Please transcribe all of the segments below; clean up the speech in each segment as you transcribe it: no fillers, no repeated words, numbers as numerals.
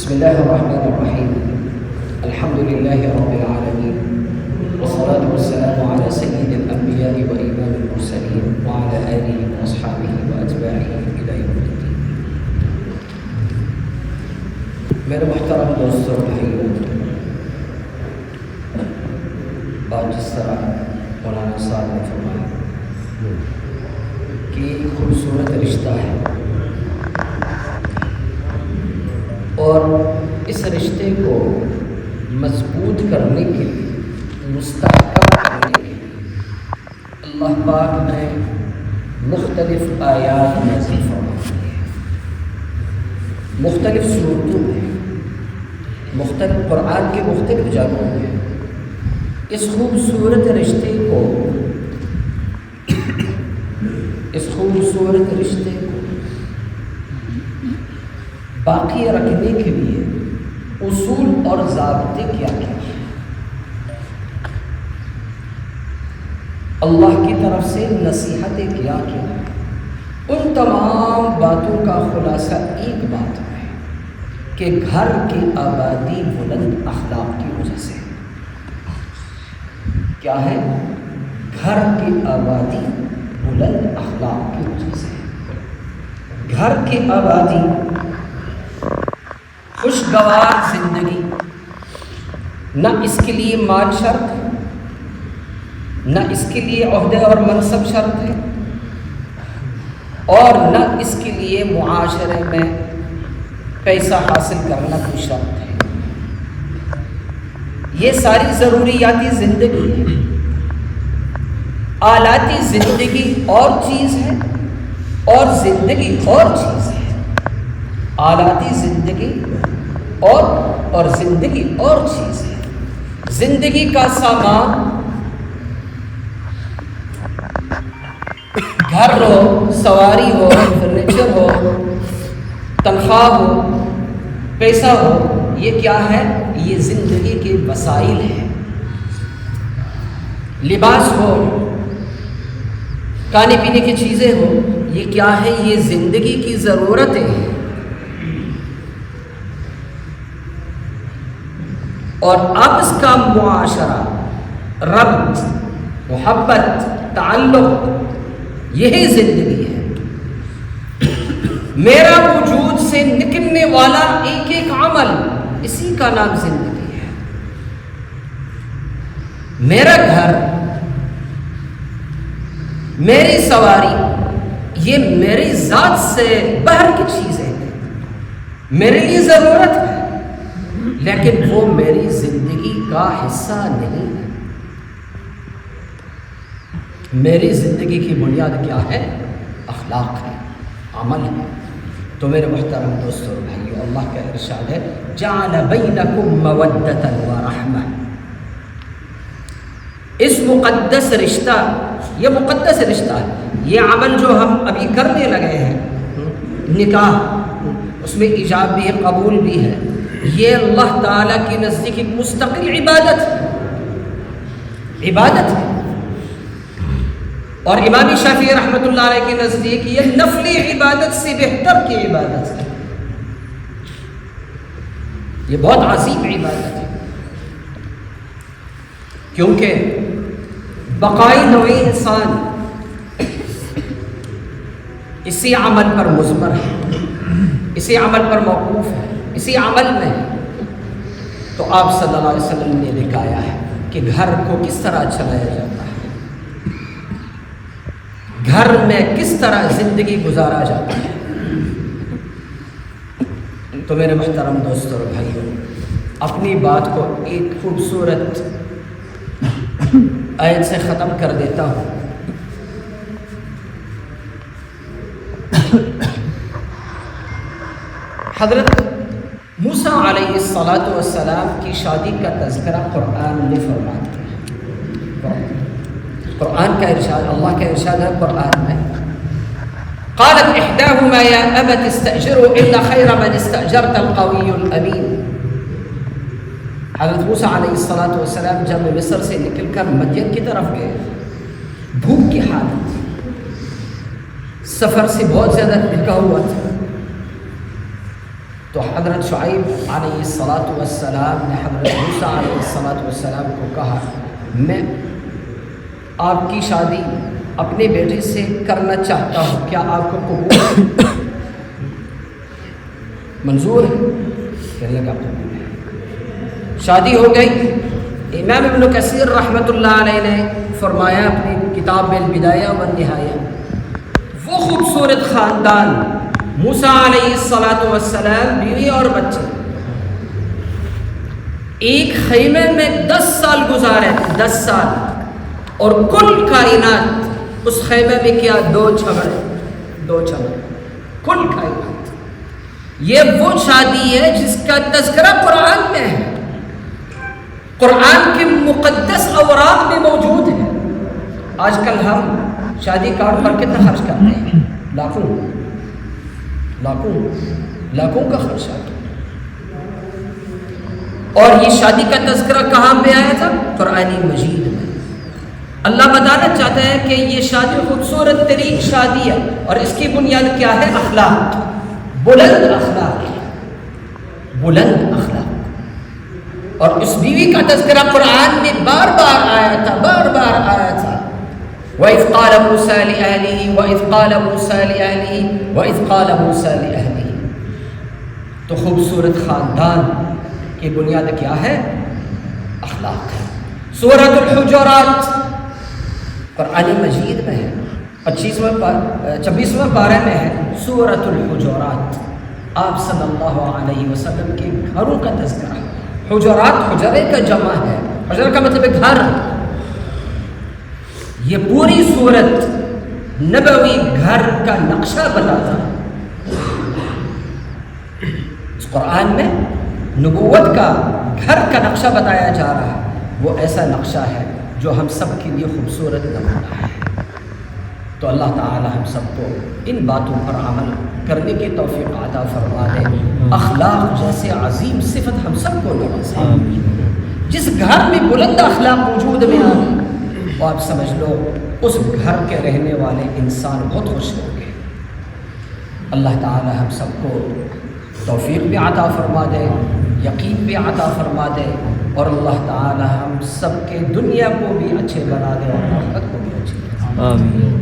بسم الله الرحمن الرحيم. الحمد لله رب العالمين، والصلاة والسلام على سيد الأنبياء وإمام المرسلين وعلى آله وأصحابه وأتباعه إلى يوم الدين. میرے محترم دوستوں بھائیوں، بات جس طرح مولانا صاحب نے فرمایا کہ خوبصورت رشتہ ہے، اور اس رشتے کو مضبوط کرنے کے لیے، مستحکم کرنے کے لیے اللہ پاک نے مختلف آیات نازل فرمائی ہیں، مختلف صورتوں میں، مختلف قرآن کے مختلف جگہوں میں اس خوبصورت رشتے کو باقی رکھنے کے لیے اصول اور ضابطے کیا کیا ہیں، اللہ کی طرف سے نصیحتیں کیا کیا ہیں، ان تمام باتوں کا خلاصہ ایک بات ہے کہ گھر کی آبادی بلند اخلاق کی وجہ سے کیا ہے؟ گھر کی آبادی بلند اخلاق کی وجہ سے، گھر کی آبادی، خوشگوار زندگی، نہ اس کے لیے مال شرط ہے، نہ اس کے لیے عہدے اور منصب شرط ہے، اور نہ اس کے لیے معاشرے میں پیسہ حاصل کرنا کوئی شرط ہے۔ یہ ساری ضروریاتی زندگی ہے۔ آلاتی زندگی اور چیز ہے اور زندگی اور چیز ہے۔ آلاتی زندگی اور زندگی اور چیز ہے۔ زندگی کا سامان، گھر ہو، سواری ہو، فرنیچر ہو، تنخواہ ہو، پیسہ ہو، یہ کیا ہے؟ یہ زندگی کے وسائل ہیں۔ لباس ہو، کھانے پینے کی چیزیں ہو، یہ کیا ہے؟ یہ زندگی کی ضرورتیں ہیں۔ اور آپس کا معاشرہ، ربط، محبت، تعلق، یہی زندگی ہے۔ میرا وجود سے نکلنے والا ایک ایک عمل، اسی کا نام زندگی ہے۔ میرا گھر، میری سواری، یہ میری ذات سے باہر کی چیزیں ہیں، میرے لیے ضرورت ہے، لیکن وہ میری زندگی کا حصہ نہیں ہے۔ میری زندگی کی بنیاد کیا ہے؟ اخلاق ہے، عمل ہے۔ تو میرے محترم دوستوں اور بھائیوں، اللہ کا ارشاد ہے جعل بینکم مودۃ ورحمۃ۔ اس مقدس رشتہ، یہ مقدس رشتہ ہے، یہ عمل جو ہم ابھی کرنے لگے ہیں، نکاح، اس میں ایجاب بھی ہے، قبول بھی ہے، یہ اللہ تعالیٰ کی نزدیک ایک مستقل عبادت ہے، عبادت ہے۔ اور امام شافعی رحمۃ اللہ علیہ کے نزدیک یہ نفلی عبادت سے بہتر کی عبادت ہے، یہ بہت عظیم عبادت ہے، کیونکہ بقائی نوع انسان اسی عمل پر مضمر ہے، اسی عمل پر موقوف ہے، اسی عمل میں ہے۔ تو آپ صلی اللہ علیہ وسلم نے دکھایا ہے کہ گھر کو کس طرح چلایا جاتا ہے، گھر میں کس طرح زندگی گزارا جاتا ہے۔ تو میرے محترم دوستوں اور بھائیوں، اپنی بات کو ایک خوبصورت آیت سے ختم کر دیتا ہوں۔ حضرت موسیٰ علیہ السلام کی شادی کا تذکرہ قرآن نے فرما دیا۔ قرآن کا ارشاد، اللہ کا ارشاد ہے قرآن میں، قالت احداهما یا ابت استأجره ان خیر من استأجرت القوی الامین۔ حضرت موسیٰ علیہ السلام جب مصر سے نکل کر مدین کی طرف گئے، بھوک کی حالت، سفر سے بہت زیادہ تھکا ہوا تھا، تو حضرت شعیب علیہ السلام نے حضرت موسیٰ علیہ السلام کو کہا میں آپ کی شادی اپنے بیٹے سے کرنا چاہتا ہوں، کیا آپ کو قبول ہے؟ منظور ہے؟ کہنے لگا قبول ہے۔ شادی ہو گئی۔ امام ابن کثیر رحمۃ اللہ علیہ نے فرمایا اپنی کتاب میں البدایہ والنہایہ، وہ خوبصورت خاندان موسیٰ علیہ السلام، بیوی اور بچے ایک خیمے میں 10 سال گزارے، 10 سال، اور کل کائنات اس خیمے میں کیا؟ 2 چھمڑے، کل کائنات۔ یہ وہ شادی ہے جس کا تذکرہ قرآن میں ہے، قرآن کے مقدس اوراق میں موجود ہے۔ آج کل ہم شادی کارڈ پر کتنا خرچ کرتے ہیں؟ لاکھوں کا خرچہ۔ اور یہ شادی کا تذکرہ کہاں پہ آیا تھا؟ قرآن مجید میں۔ اللہ بتانا چاہتا ہے کہ یہ شادی خوبصورت ترین شادی ہے، اور اس کی بنیاد کیا ہے؟ اخلاق، بلند اخلاق۔ اور اس بیوی کا تذکرہ قرآن میں بار بار آیا تھا۔ وَإِذْ قَالَ مُوسَىٰ لِأَهْلِهِ تو خوبصورت خاندان کی بنیاد کیا ہے؟ اخلاق ہے۔ سورۃ الحجرات قرآن مجید میں ہے، 26واں پارہ میں ہے سورۃ الحجرات۔ آپ صلی اللہ علیہ وسلم کے گھروں کا تذکرہ۔ حجرات حجرے کا جمع ہے، حجرہ کا مطلب ہے گھر۔ یہ پوری صورت نبوی گھر کا نقشہ بتاتا ہے۔ اس قرآن میں نبوت کا گھر کا نقشہ بتایا جا رہا ہے، وہ ایسا نقشہ ہے جو ہم سب کے لیے خوبصورت نمونہ ہے۔ تو اللہ تعالی ہم سب کو ان باتوں پر عمل کرنے کی توفیق عطا فرما دے۔ اخلاق جیسے عظیم صفت ہم سب کو نوازے۔ جس گھر میں بلند اخلاق وجود میں آئے، وہ آپ سمجھ لو اس گھر کے رہنے والے انسان بہت خوش ہوں گے۔ اللہ تعالی ہم سب کو توفیق بھی عطا فرما دے، یقین بھی عطا فرما دے، اور اللہ تعالی ہم سب کے دنیا کو بھی اچھے بنا دے اور آخرت کو بھی اچھے بنا دے۔ آمین۔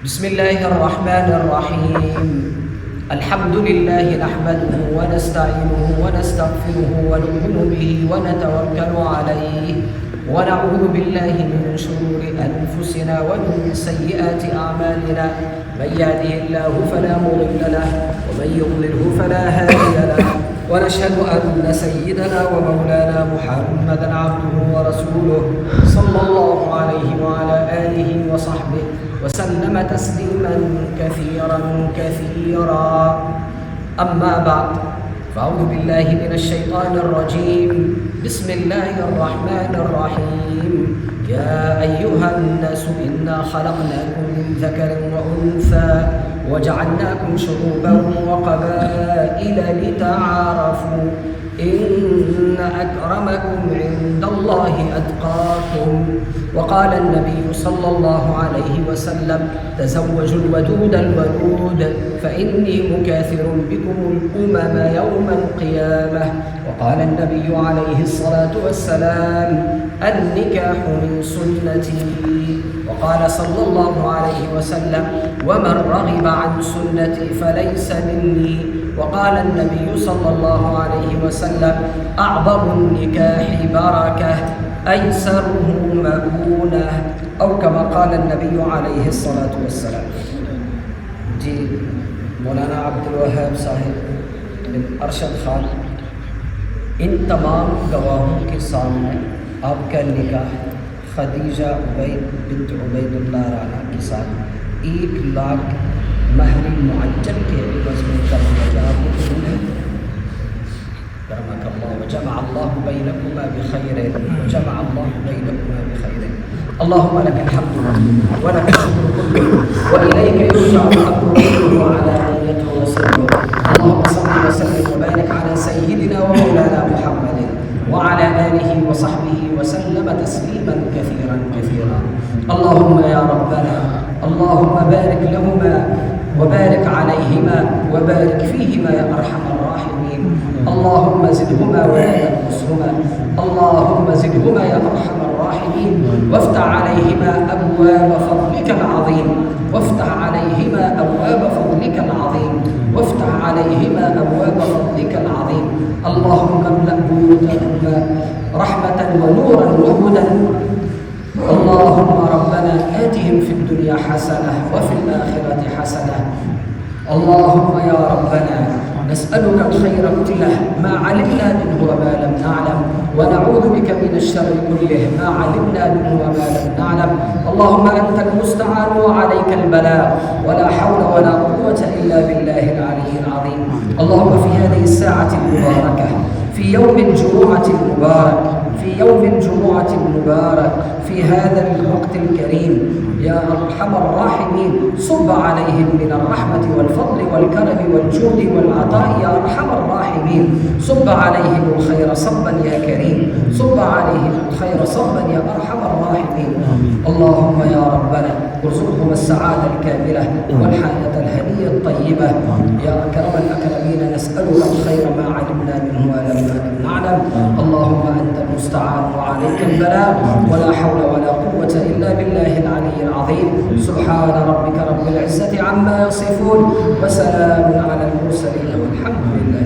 بسم اللہ الرحمن الرحیم۔ الحمد للہ نحمده ونستعینه ونستغفره ونؤمن به ونتوکل علیہ ونعوذ باللہ من شرور انفسنا ومن سیئات اعمالنا من يهده الله فلا مضل له ومن يضلله فلا هادي له ونشهد أن سيدنا ومولانا محمدا عبده ورسوله صلى الله عليه وعلى آله وصحبه وسلم تسليما كثيرا أما بعد فأعوذ بالله من الشيطان الرجيم بسم الله الرحمن الرحيم يا أيها الناس إنا خلقناكم من ذكر وأنثى وجعلناكم شعوبا وقبائل لتعارفوا إن أكرمكم عند الله أتقاكم وقال النبي صلى الله عليه وسلم تزوجوا الودود الولود فإني مكاثر بكم الأمم يوم القيامة وقال النبي عليه الصلاة والسلام النكاح من سنتي وقال صلى الله عليه وسلم ومن رغب عن سنتي فليس مني وقال النبي صلى الله عليه وسلم أعظم النكاح بركة أيسره مؤونة أو كما قال النبي عليه الصلاة والسلام۔ جی مولانا عبدالوہاب صاحب بن ارشد خان ان تمام گواہوں کے سامنے آپ کا نکاح خدیجہ عبید بنت عبید اللہ رانا کے ساتھ 1 لاکھ مہر معجل کے عوض میں کرنے کا قبول ہے۔ کرمک اللہ وجمع اللہ بینکما بخیر وجمع اللہ بینکما بخیر۔ اللهم لك الحمد ولك الشكر كله وإليك يرجع الأمر كله وعلانيته وسره۔ اللهم صل وسلم وبارك على سيدنا ومولانا محمد وعلى آله وصحبه وسلم تسليما كثيرا اللهم يا ربنا اللهم بارك لهما وبارك عليهما وبارك فيهما يا أرحم الراحمين. اللهم زدهما ولا تنقصهما، اللهم زدهما يا أرحم الراحمين، وافتح عليهما أبواب فضلك العظيم، وافتح عليهما أبواب فضلك العظيم، وافتح عليهما أبواب فضلك العظيم. اللهم املأ بيوتهما رحمة ونورا وهدى. اللهم ربنا آتهم في الدنيا حسنة وفي الآخرة حسنة. اللهم يا ربنا نسألك الخير كله ما علمنا منه وما لم نعلم، ونعوذ بك من الشر كله ما علمنا منه وما لم نعلم. اللهم أنت المستعان وعليك البلاء، ولا حول ولا قوة إلا بالله العلي العظيم. اللهم في هذه الساعة المباركة، في يوم الجمعة المبارك، في يوم الجمعة المبارك، في هذا الوقت الكريم يا أرحم الراحمين، صب عليهم من الرحمة والفضل والكرم والجود والعطاء يا أرحم الراحمين. صب عليهم الخير صبا يا كريم، صب عليهم الخير صبا يا أرحم الراحمين. اللهم يا ربنا ارزقهم السعادة الكاملة والحياة الهنية الطيبة يا أكرم الأكرمين. نسألك الخير ما علمنا منه ولم نعلم. اللهم أنت المستعان وعليك البلاء، ولا حول ولا قوة إلا بالله العلي العظيم. سبحان ربك رب العزة عما يصفون، وسلام على المرسلين والحمد لله.